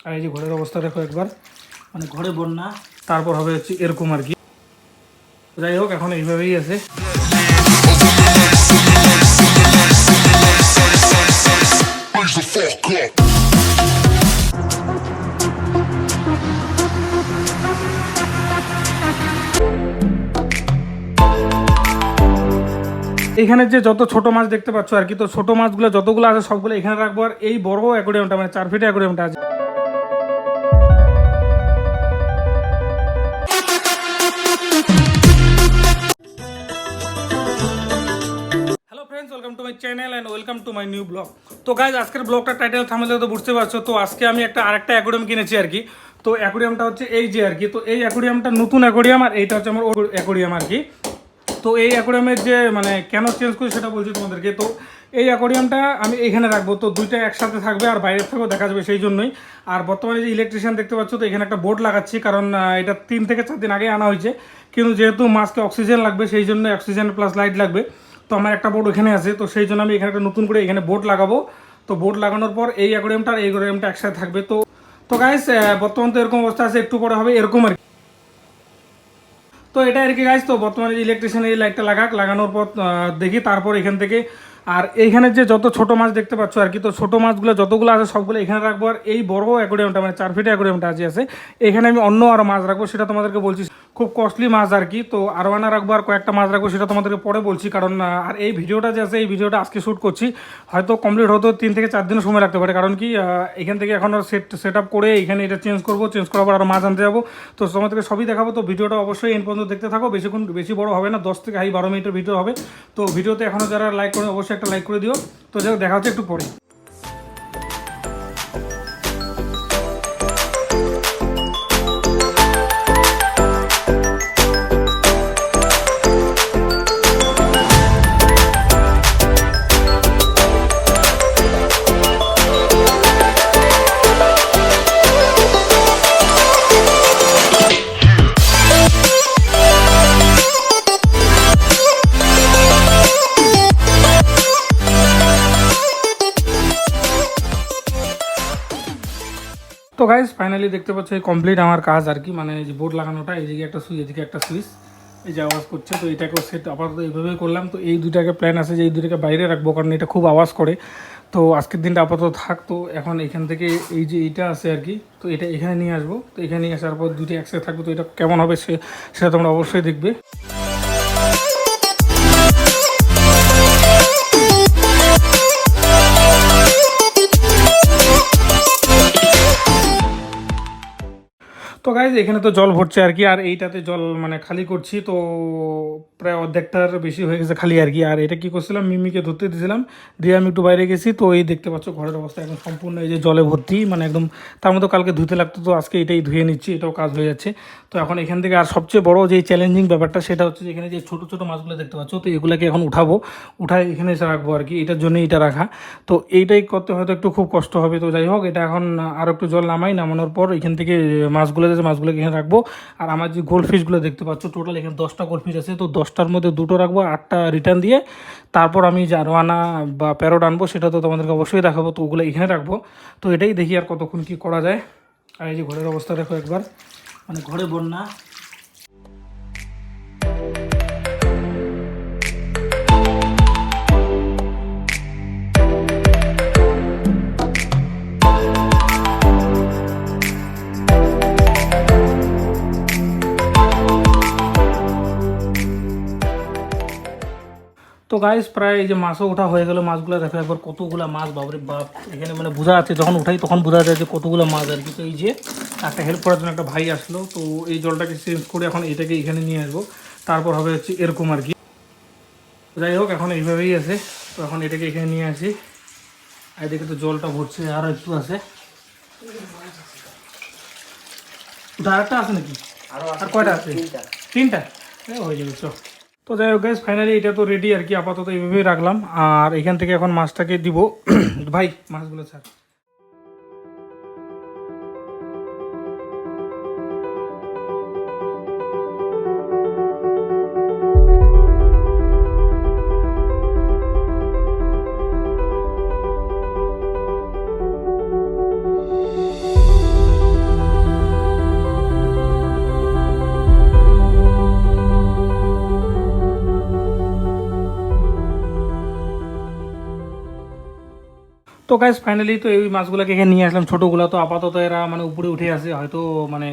আর এই যে ঘরের অবস্থা দেখো একবার, মানে ঘরে বন্যা, তারপর হবে হচ্ছে এরকম আর কি। যাই হোক, এখন এইভাবেই আছে। এখানে যে যত ছোট মাছ দেখতে পাচ্ছ আর কি, তো ছোট মাছগুলো যতগুলো আছে সবগুলো এখানে রাখবো। আর এই বড় অ্যাকোয়ারিয়ামটা মানে 4 ফিট অ্যাকোয়ারিয়ামটা আছে। Hello friends, welcome to my channel and welcome to my new blog. তো গাইজ, আজকের ব্লগটা টাইটেল থামলে তো বুঝতে পারছো। তো আজকে আমি আরেকটা অ্যাকোয়ারিয়াম কিনেছি আর কি। তো অ্যাকোয়ারিয়ামটা হচ্ছে এই যে আর কি। তো এই অ্যাকোয়ারিয়ামটা নতুন অ্যাকোয়ারিয়াম, আর এইটা হচ্ছে আমার অ্যাকোয়ারিয়াম আর কি। তো এই অ্যাকোয়ারিয়ামের যে মানে কেন চেঞ্জ করি সেটা বলছি তোমাদেরকে। তো এই অ্যাকোয়ারিয়ামটা আমি এখানে রাখবো, তো দুইটা একসাথে থাকবে আর বাইরের থেকেও দেখা যাবে, সেই জন্যই। আর বর্তমানে যে ইলেকট্রিশিয়ান দেখতে পাচ্ছ, তো এখানে একটা বোর্ড লাগাচ্ছি, কারণ এটা 3 থেকে 4 দিন আগে আনা হয়েছে। কিন্তু যেহেতু মাছকে অক্সিজেন লাগবে, সেই জন্য অক্সিজেন প্লাস লাইট লাগবে। তো আমার একটা বোর্ড এখানে আছে, তো সেই জন্য আমি এখানে একটা নতুন করে এখানে বোর্ড লাগাবো। তো বোর্ড লাগানোর পর এই অ্যাকোয়ারিয়ামটা আর এই অ্যাকোয়ারিয়ামটা একসাথে থাকবে। তো গাইস, বর্তমান তো এরকম অবস্থা আছে, একটু পরে হবে এরকম আর কি। তো এটা আর কি গাইস। তো বর্তমানে যে ইলেকট্রিশিয়ান এই লাইটটা লাগানোর পর দেখি তারপর এখান থেকে। আর এইখানে যে যত ছোট মাছ দেখতে পাচ্ছ আর কি, তো ছোট মাছগুলো যতগুলো আছে সবগুলো এখানে রাখবো। আর এই বড় অ্যাকোয়ারিয়ামটা মানে 4 ফিট অ্যাকোয়ারিয়ামটা আছে এখানে আমি অন্য আরও মাছ রাখবো, সেটা তোমাদেরকে বলছি। খুব কস্টলি মাছ আর কি। তো আরও আনা রাখবো আর কয়েকটা মাছ রাখবো, সেটা তোমাদেরকে পরে বলছি। কারণ আর এই ভিডিওটা যে আছে, এই ভিডিওটা আজকে শ্যুট করছি, হয়তো কমপ্লিট হতে 3 থেকে 4 দিনও সময় লাগতে পারে। কারণ কি এখান থেকে এখন সেট আপ করে এখানে এটা চেঞ্জ করার পর আরও মাছ আনতে যাবো। তো তোমাদেরকে সবই দেখাবো। তো ভিডিওটা অবশ্যই এন্ড পর্যন্ত দেখতে থাকো। বেশি বড় হবে না, 10 থেকে 12 মিনিটের ভিডিও হবে। তো ভিডিওতে এখনও যারা লাইক করে অবশ্যই একটা লাইক করে দিও। তো যাই হোক, দেখা হচ্ছে একটু পরে। তো গাইজ, ফাইনালি দেখতে পাচ্ছ এই কমপ্লিট আমার কাজ আর কি। মানে যে বোর্ড লাগানোটা, এইদিকে একটা সুইচ, এদিকে একটা সুইচ, এই যে আওয়াজ করছে। তো এটাকেও সেট আপাতত এইভাবেই করলাম। তো এই দুইটাকে প্ল্যান আছে যে এই দুইটাকে বাইরে রাখবো, কারণ এটা খুব আওয়াজ করে। তো আজকের দিনটা আপাতত থাক। তো এখন এখান থেকে এই যে এইটা আছে আর কি, তো এটা এখানে নিয়ে আসবো। তো এখানে নিয়ে আসার পর দুইটা একসাথে থাকবে। তো এটা কেমন হবে সেটা তোমরা অবশ্যই দেখবে। তো গাইজ, এখানে তো জল ভরছে আর কি। আর এইটাতে জল মানে খালি করছি। তো প্রায় অর্ধেকটার বেশি হয়ে গেছে খালি আর কি। আর এটা কি করছিলাম, মিমিকে ধরতে দিয়েছিলাম, দিয়ে আমি একটু বাইরে গেছি। তো এই দেখতে পাচ্ছ ঘরের অবস্থা একদম সম্পূর্ণ এই যে জলে ভর্তি, মানে একদম। তার মধ্যে কালকে ধুতে লাগতো, তো আজকে এটাই ধুয়ে নিচ্ছি, এটাও কাজ হয়ে যাচ্ছে। তো এখন এখান থেকে আর সবচেয়ে বড় যে চ্যালেঞ্জিং ব্যাপারটা, সেটা হচ্ছে যে এখানে যে ছোটো ছোটো মাছগুলো দেখতে পাচ্ছ, তো এগুলোকে এখন উঠাই এখানে এসে রাখবো আর কি। এটার জন্যই এটা রাখা। তো এইটাই করতে হয়তো একটু খুব কষ্ট হবে। তো যাই হোক, এটা এখন আরও একটু জল নামানোর পর এখান থেকে মাছগুলোকে এখানে রাখবো। আর আমার যে গোল্ড ফিশগুলো দেখতে পাচ্ছ, টোটাল এখানে 10টা গোল্ড ফিশ আছে। তো 10টার মধ্যে 2টো রাখবো, 8টা রিটার্ন দিয়ে তারপর আমি যে আরোয়ানা বা প্যারোট আনবো, সেটা তো তোমাদেরকে অবশ্যই দেখাবো। তো ওগুলো এখানে রাখবো। তো এটাই দেখি আর কতক্ষণ কী করা যায়। আর এই যে ঘরের অবস্থা দেখো একবার, মানে ঘরে বন্যা। তো গাইস, প্রায় এই যে মাছও ওঠা হয়ে গেল। মাছগুলো দেখো একবার, কতগুলো মাছ, বাবরে বাপ। এখানে মানে বোঝা যাচ্ছে, যখন উঠাই তখন বোঝা যায় যে কতগুলো মাছ আর কি। তো এই যে একটা হেল্প করার জন্য একটা ভাই আসলো। তো এই জলটাকে চেঞ্জ করে এখন এটাকে এখানে নিয়ে আসবো, তারপর হবে হচ্ছে এরকম আর কি। যাই হোক, এখন এইভাবেই আছে। তো এখন এটাকে এখানে নিয়ে আসি। আর এদিকে তো জলটা ভরছে, আরও একটু আছে। আরেকটা আছে নাকি? আর কয়টা আছে? 3টা হয়ে যাবে। চল। তো যাই হোক গাইস, ফাইনালি এটা তো রেডি আর কি। আপাতত এইভাবেই রাখলাম। আর এখান থেকে এখন মাছটাকে দিব। ভাই, মাছগুলো ছাড়। তো গাইস ফাইনালি তো এই মাছগুলোকে এখানে নিয়ে আসলাম ছোটোগুলো, তো আপাতত এরা মানে উপরে উঠে আসে, হয়তো মানে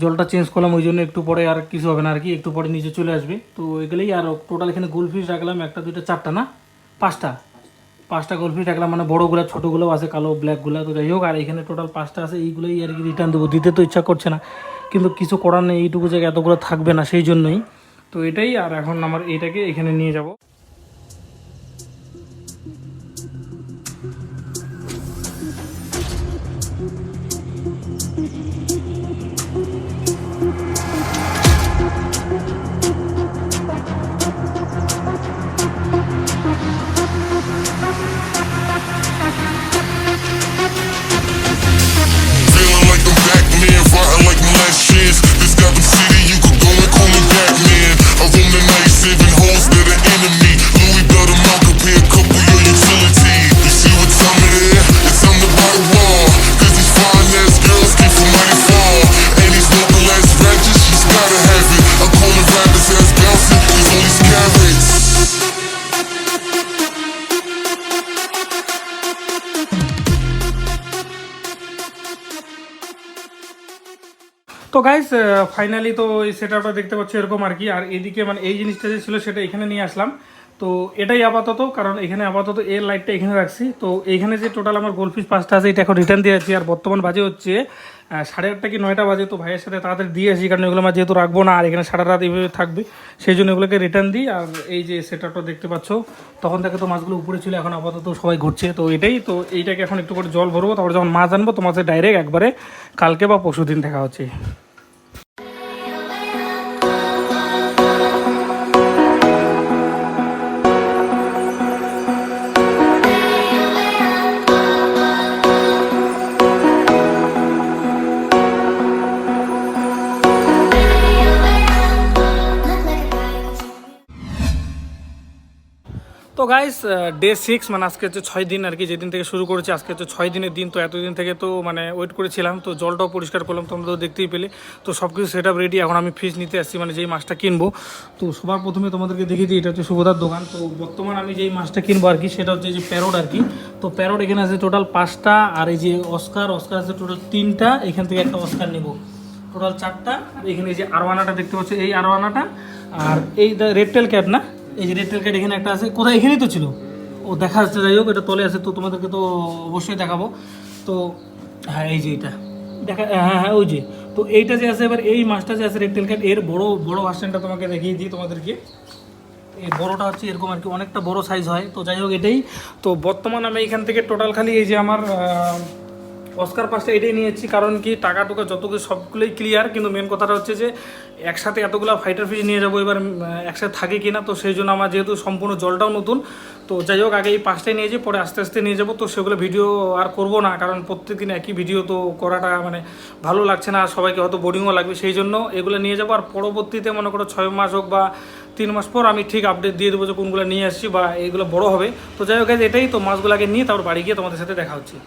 জলটা চেঞ্জ করলাম ওই জন্য একটু পরে আর কিছু হবে না আর কি, একটু পরে নিচে চলে আসবে। তো এগুলোই আর টোটাল এখানে গোলফিশ রাখলাম 1 2 3 4টা না 5টা গোলফিশ রাখলাম, মানে বড়োগুলো ছোটোগুলোও আছে কালো ব্ল্যাকগুলো। তো যাই হোক, আর এখানে টোটাল 5টা আছে, এইগুলোই আর কি রিটার্ন দেবো। দিতে তো ইচ্ছা করছে না, কিন্তু কিছু করার নেই, এইটুকু জায়গায় এতগুলো থাকবে না, সেই জন্যই তো এটাই। আর এখন আমার এইটাকে এখানে নিয়ে যাব। তো গাইস ফাইনালি তো এই সেটআপটা দেখতে পাচ্ছ এরকম আর কি। আর এদিকে মানে এই জিনিসটা যে ছিল সেটা এখানে নিয়ে আসলাম। তো এটাই আপাতত, কারণ এখানে আপাতত এর লাইটটা এখানে রাখছি। তো এইখানে যে টোটাল আমার গোলফিশ 5টা আছে, এটা এখন রিটার্ন দিয়ে যাচ্ছি। আর বর্তমান বাজে হচ্ছে 8:30 কি 9টা বাজে। তো ভাইয়ের সাথে তাড়াতাড়ি দিয়ে আসি, কারণ এগুলো আমার যেহেতু রাখবো না আর এখানে সারা রাত এইভাবে থাকবে, সেই জন্য এগুলোকে রিটার্ন দিই। আর এই যে সেটআপটা দেখতে পাচ্ছ, তখন থেকে তো মাছগুলো উপরে ছিল, এখন আপাতত সবাই ঘুরছে। তো এটাই, তো এইটাকে এখন একটু করে জল ভরবো, তারপর যখন মাছ আনবো তোমার সাথে ডাইরেক্ট একবারে কালকে বা পরশু দিন দেখা হচ্ছে। তো গাইস ডে 6, মানে আজকে হচ্ছে 6 দিন আর কি, যেদিন থেকে শুরু করেছি আজকে হচ্ছে 6 দিনের দিন। তো এতদিন থেকে তো মানে ওয়েট করেছিলাম, তো জলটাও পরিষ্কার করলাম, তোমরা তো দেখতেই পেলে। তো সব কিছু সেট আপ রেডি, এখন আমি ফিশ নিতে আসছি, মানে যেই মাছটা কিনবো। তো সবার প্রথমে তোমাদেরকে দেখিয়ে দিই, এটা হচ্ছে সুভদার দোকান। তো বর্তমান আমি যেই মাছটা কিনবো আর কি, সেটা হচ্ছে যে প্যারোট আর কি। তো প্যারোট এখানে আছে টোটাল 5টা, আর এই যে অস্কার আছে টোটাল 3টা, এখান থেকে একটা অস্কার নেবো, টোটাল 4টা। আর এখানে এই যে আরওয়ানাটা দেখতে পাচ্ছ, এই আরওয়ানাটা, আর এই রেড টেল ক্যাট না, এই যে রেড টেল ক্যাট এখানে একটা আছে, কোথায় এখানেই তো ছিল, ও দেখা যাচ্ছে, যাই হোক এটা তলে আছে, তো তোমাদেরকে তো অবশ্যই দেখাবো। তো হ্যাঁ এই যে এটা দেখা, হ্যাঁ হ্যাঁ ওই যে, তো এইটা যে আছে, এবার এই মাছটা যে আছে রেড টেল ক্যাট, এর বড় বড় ভার্সনটা তোমাকে দেখিয়ে দিই তোমাদেরকে। এই বড়টা হচ্ছে এরকম আর কি, অনেকটা বড় সাইজ হয়। তো যাই হোক এটাই। তো বর্তমান আমি এখান থেকে টোটাল খালি এই যে আমার অস্কার 5টা এটাই নিয়েছি, কারণ কি টাকা টুকা যত কিছু সবগুলোই ক্লিয়ার, কিন্তু মেন কথাটা হচ্ছে যে একসাথে এতগুলো ফাইটার ফিশ নিয়ে যাবো, এবার একসাথে থাকে কিনা, তো সেই জন্য আমার যেহেতু সম্পূর্ণ জলটাও নতুন। তো যাই হোক আগে এই 5টাই নিয়েছি, পরে আস্তে আস্তে নিয়ে যাবো। তো সেগুলো ভিডিও আর করবো না, কারণ প্রত্যেকদিন একই ভিডিও তো করাটা মানে ভালো লাগছে না, আর সবাইকে হয়তো বোরিংও লাগবে, সেই জন্য এগুলো নিয়ে যাবো। আর পরবর্তীতে মনে করো 6 মাস হোক বা 3 মাস পর আমি ঠিক আপডেট দিয়ে দেবো যে কোনগুলো নিয়ে আসছি বা এইগুলো বড় হবে। তো যাই হোক এটাই, তো মাছগুলো আগে নিয়ে তারপর বাড়ি গিয়ে তোমাদের সাথে দেখা হচ্ছে।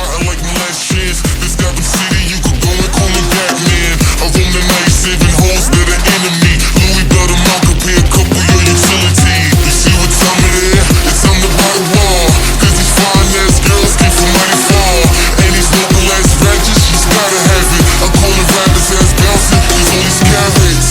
Rotten like my last chance. This Gotham City, you could go and call me Batman. I roam the night, saving hoes that are enemy. Louis belt them out, could pay a couple your utility. You see what time it is? It's time to buy the wall. Cause these fine ass girls came from mighty far. And these local ass ratchets, she's gotta have it. I'm calling rappers ass bouncing, cause all these carrots.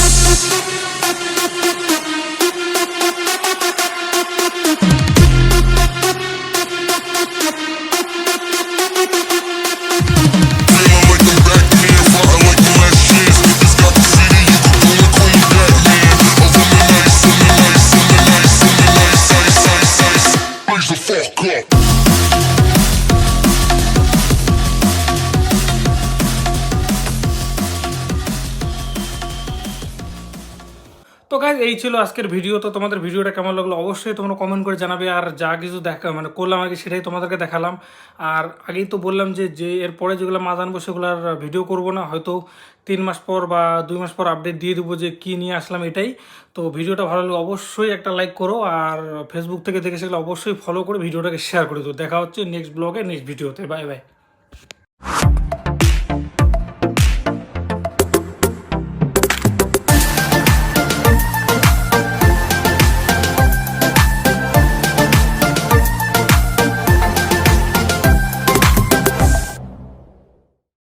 তো guys এই ছিল আজকের video. তো তোমাদের ভিডিওটা কেমন লাগলো অবশ্যই তোমরা কমেন্ট করে জানাবে। আর যা কিছু দেখা মানে করলাম আর কি, সেটাই তোমাদেরকে দেখালাম। আর আগেই তো বললাম যে এরপরে যেগুলো মাছ আনবো সেগুলো আর ভিডিও করবো না, হয়তো 3 মাস পর বা 2 মাস পর আপডেট দিয়ে দেবো যে কী নিয়ে আসলাম এটাই। তো ভিডিওটা ভালো লাগলে অবশ্যই একটা লাইক করো, আর ফেসবুক থেকে দেখে সেগুলো অবশ্যই ফলো করে ভিডিওটাকে শেয়ার করে দেবো। দেখা হচ্ছে নেক্সট ব্লগে, নেক্সট ভিডিওতে। Bye bye.